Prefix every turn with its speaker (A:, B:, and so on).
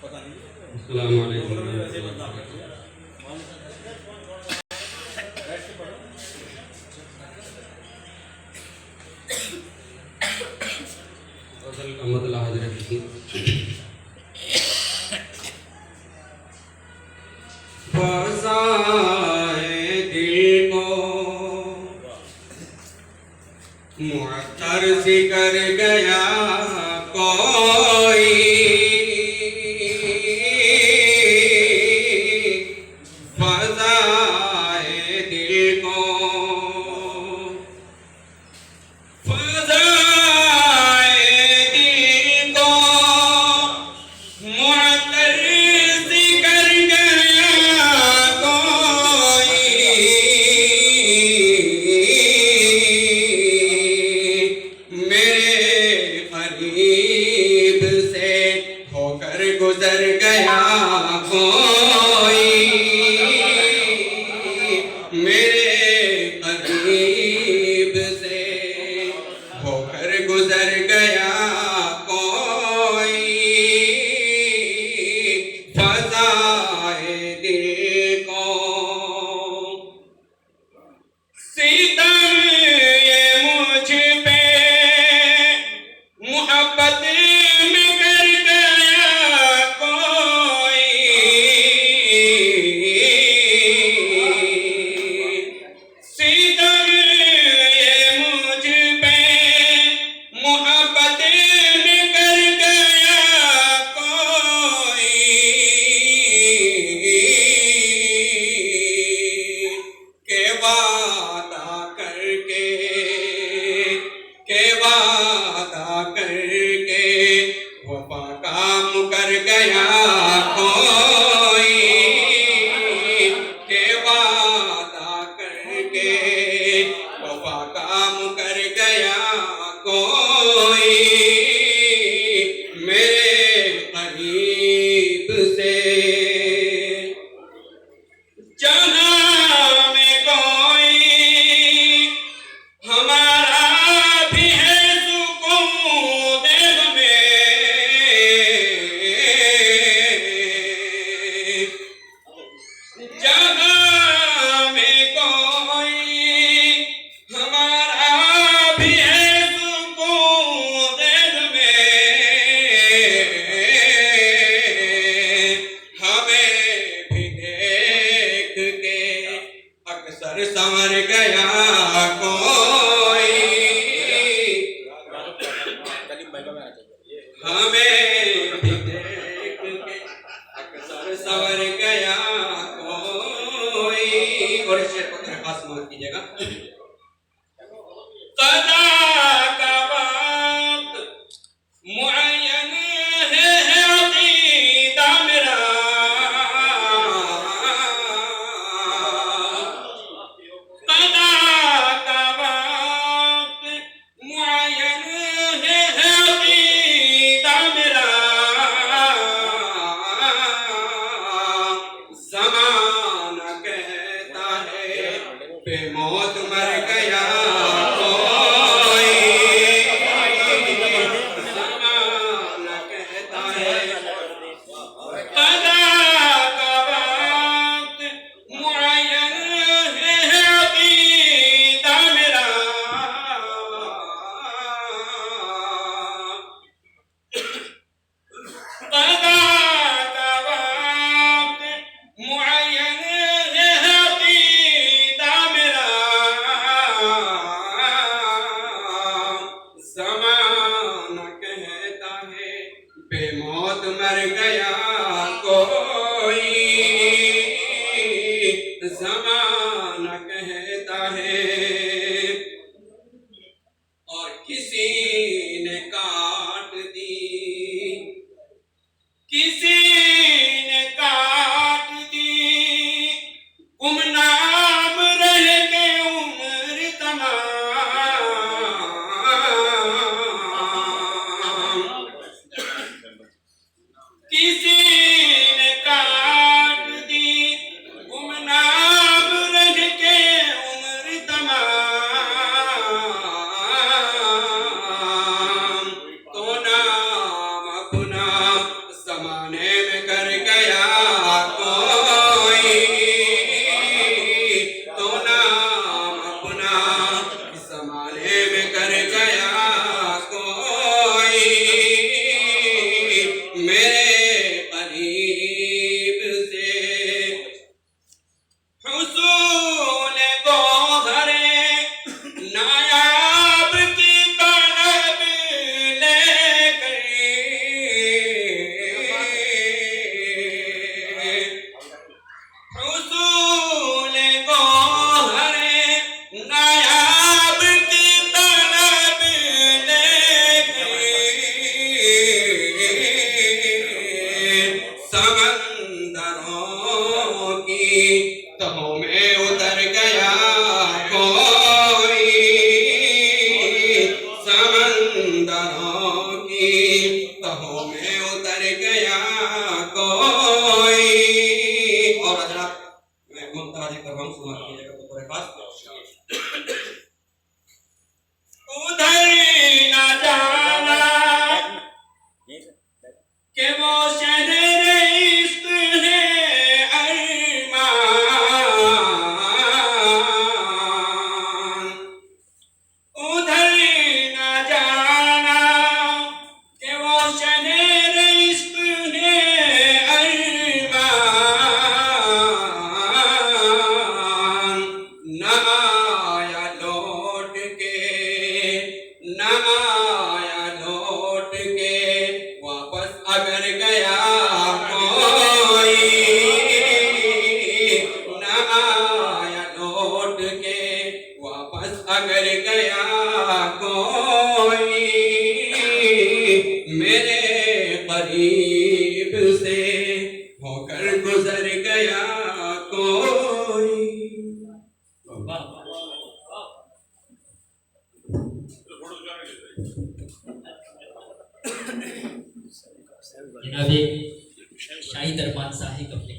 A: अस्सलाम वालेकुम। अहमदुल्लाह हज़रत की फ़ज़ाए दिल को मुअत्तर सी कर गया कोई, फ़ज़ाए दिल को गुजर गया कोई, मेरे करीब से होकर गुजर गया कोई, फ़ज़ाए दिल को सितम ये मुझ पे मोहब्बत में कर कर गया कोई, के वादा करके वफा काम कर गया कोई, मेरे करीब से जहां में कोई हमारा भी है सुकून दिल में, जहां में कोई हमारा भी है सुकून दिल में, हमें भी देख के अक्सर संवर गया कोई, हमें भी देख के अक्सर संवर गया कोई। और इस शेर को खास नोट कीजिएगा। क़ज़ा का वक्त मुअय्यन है अक़ीदा मेरा, क़ज़ा का वक्त मुअय्यन है अक़ीदा मेरा, ज़माना कहता है बेमौत मर गया कोई, ज़माना कहता है क़ज़ा का वक्त मुअय्यन है अक़ीदा मेरा, क़ज़ा का वक्त मुअय्यन है अक़ीदा मेरा, ज़माना कहता है बेमौत मर गया कोई, ज़माना कहता है। और किसी ने काट दी, किसी ने काट दी गुमनाम रह के उम्र तमाम, किसी ने काट दी गुमनाम रह के उम्र तमाम, तो नाम अपना ज़माने में गया कोई। और हजरात मैं मुंतज़िर कर रहा हूँ सुना कीजिएगा तो पूरे पास उधर ना जाना के वो शहर इश्क है अरमान। उधर ना जाना के वो शहर इश्क है अरमान। ना आया लौट के, ना आया लौट के वापस अगर गया कोई। ना आया लौट के वापस अगर गया कोई। मेरे करीब से होकर गुजर गया कोई।
B: जनाब शाही दरबार साहिब अपने